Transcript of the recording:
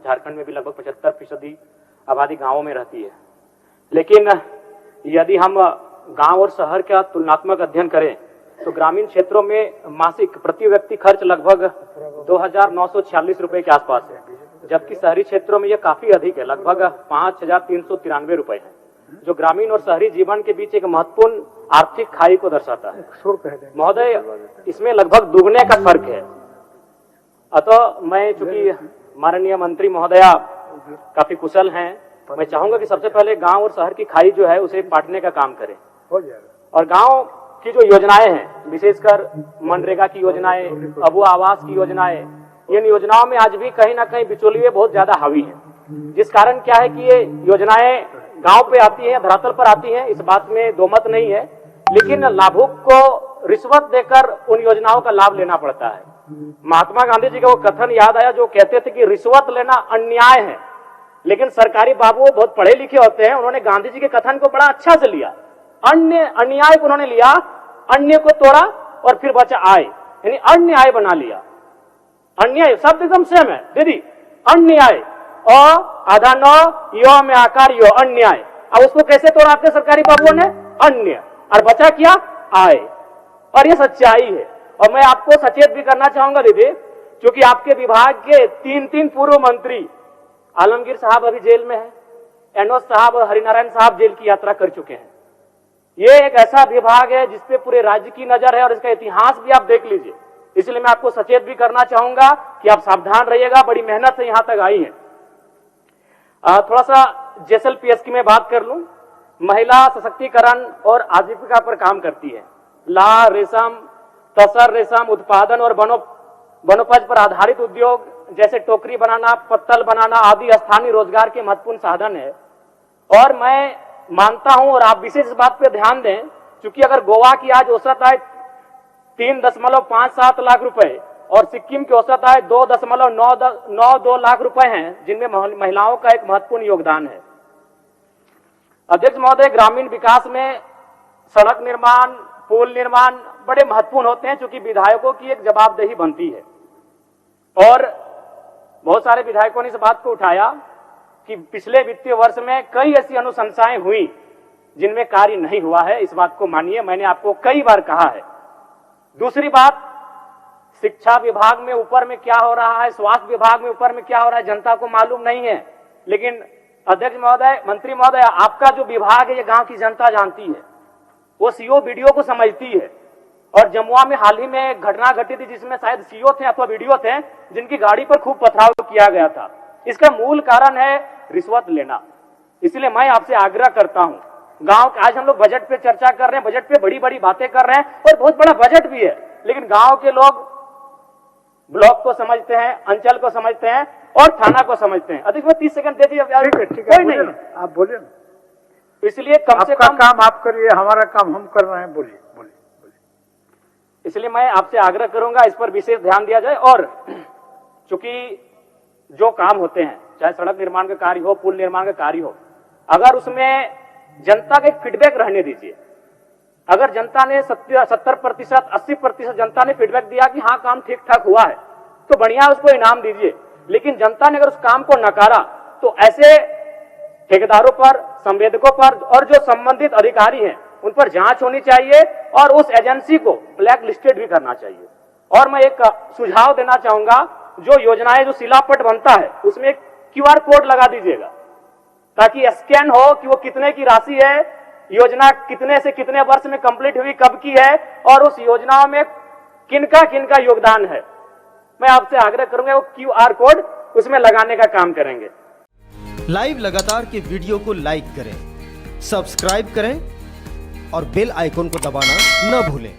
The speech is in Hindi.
झारखंड में भी लगभग 75% आबादी गांवों में रहती है। लेकिन यदि हम गांव और शहर का तुलनात्मक अध्ययन करें तो ग्रामीण क्षेत्रों में मासिक प्रति व्यक्ति खर्च लगभग 2,946 रुपए के आसपास है, जबकि शहरी क्षेत्रों में यह काफी अधिक है, लगभग 5,393 रुपए है, जो ग्रामीण और शहरी जीवन के बीच एक महत्वपूर्ण आर्थिक खाई को दर्शाता है। महोदय, इसमें लगभग दुगने का फर्क है। अतः मैं, चूंकि माननीय मंत्री महोदया काफी कुशल हैं, मैं चाहूंगा कि सबसे पहले गांव और शहर की खाई जो है उसे पाटने का काम करें। और गांव की जो योजनाएं हैं, विशेषकर मनरेगा की योजनाएं, अबुआ आवास की योजनाएं, इन योजनाओं में आज भी कहीं ना कहीं बिचौलिए बहुत ज्यादा हावी हैं, जिस कारण क्या है कि ये योजनाएं गांव पे आती हैं, धरातल पर आती हैं, इस बात में दो मत नहीं है, लेकिन लाभुक को रिश्वत देकर उन योजनाओं का लाभ लेना पड़ता है। महात्मा गांधी जी का वो कथन याद आया जो कहते थे कि रिश्वत लेना अन्याय है, लेकिन सरकारी बाबू बहुत पढ़े लिखे होते हैं, उन्होंने गांधी जी के कथन को बड़ा अच्छा से लिया। अन्याय को उन्होंने लिया, अन्य को तोड़ा और फिर बचा आय, यानी अन्याय बना लिया। अन्याय शब्द एकदम सेम है दीदी, अन्याय आधा नौ यो में आकार यो, अन्याय। अब उसको कैसे तोड़ा आपके सरकारी बाबुओं ने? अन्य, और बचा क्या? आय। और ये सच्चाई है। और मैं आपको सचेत भी करना चाहूंगा दीदी, क्योंकि आपके विभाग के तीन पूर्व मंत्री, आलमगीर साहब अभी जेल में है, एनोस साहब और हरिनारायण साहब जेल की यात्रा कर चुके हैं। ये एक ऐसा विभाग है जिसपे पूरे राज्य की नजर है और इसका इतिहास भी आप देख लीजिए। इसलिए मैं आपको सचेत भी करना चाहूंगा कि आप सावधान रहिएगा, बड़ी मेहनत से यहां तक आई है। थोड़ा सा जेएसएलपीएस की मैं बात कर लूं। महिला सशक्तिकरण और आजीविका पर काम करती है। लाह, रेशम, तसर रेशम उत्पादन और वनोपज पर आधारित उद्योग जैसे टोकरी बनाना, पत्तल बनाना आदि स्थानीय रोजगार के महत्वपूर्ण साधन है। और मैं मानता हूं, और आप विशेष बात पे ध्यान दें, क्योंकि अगर गोवा की आज औसत आय 3.57 लाख रुपए और सिक्किम की औसत आय 2.92 लाख रुपए हैं, जिनमें महिलाओं का एक महत्वपूर्ण योगदान है। अध्यक्ष महोदय, ग्रामीण विकास में सड़क निर्माण, पुल निर्माण बड़े महत्वपूर्ण होते हैं, क्योंकि विधायकों की एक जवाबदेही बनती है। और बहुत सारे विधायकों ने इस बात को उठाया कि पिछले वित्तीय वर्ष में कई ऐसी अनुशंसाएं हुई जिनमें कार्य नहीं हुआ है। इस बात को मानिए, मैंने आपको कई बार कहा है। दूसरी बात, शिक्षा विभाग में ऊपर में क्या हो रहा है, स्वास्थ्य विभाग में ऊपर में क्या हो रहा है, जनता को मालूम नहीं है। लेकिन अध्यक्ष महोदय, मंत्री महोदय, आपका जो विभाग है ये गांव की जनता जानती है, वो सीओ बीडीओ को समझती है। और जमुआ में हाल ही में एक घटना घटी थी जिसमें शायद सीओ थे अथवा बीडीओ थे, जिनकी गाड़ी पर खूब पथराव किया गया था। इसका मूल कारण है रिश्वत लेना। इसलिए मैं आपसे आग्रह करता हूं, गांव आज हम लोग बजट पे चर्चा कर रहे हैं, बजट पे बड़ी बड़ी बातें कर रहे हैं और बहुत बड़ा बजट भी है, लेकिन गांव के लोग ब्लॉक को समझते हैं, अंचल को समझते हैं और थाना को समझते हैं। अधिक में 30 सेकंड दे दीजिए। कोई नहीं, आप बोलिए ना। इसलिए कम से कम काम आप करिए, हमारा काम हम कर रहे हैं। बोलिए बोलिए बोलिए। इसलिए मैं आपसे आग्रह करूंगा इस पर विशेष ध्यान दिया जाए। और चूंकि जो काम होते हैं, चाहे सड़क निर्माण का कार्य हो, पुल निर्माण का कार्य हो, अगर उसमें जनता का एक फीडबैक रहने दीजिए। अगर जनता ने 70%, 80% जनता ने फीडबैक दिया कि हाँ काम ठीक ठाक हुआ है, तो बढ़िया, उसको इनाम दीजिए। लेकिन जनता ने अगर उस काम को नकारा तो ऐसे ठेकेदारों पर, संवेदकों पर और जो संबंधित अधिकारी हैं उन पर जांच होनी चाहिए और उस एजेंसी को ब्लैक लिस्टेड भी करना चाहिए। और मैं एक सुझाव देना चाहूंगा, जो योजनाएं, जो शिलापट बनता है उसमें एक क्यूआर कोड लगा दीजिएगा, ताकि स्कैन हो कि वो कितने की राशि है, योजना कितने से कितने वर्ष में कंप्लीट हुई, कब की है और उस योजनाओं में किनका योगदान है। मैं आपसे आग्रह करूंगा वो क्यूआर कोड उसमें लगाने का काम करेंगे। लाइव लगातार के वीडियो को लाइक करें, सब्सक्राइब करें और बेल आइकन को दबाना न भूलें।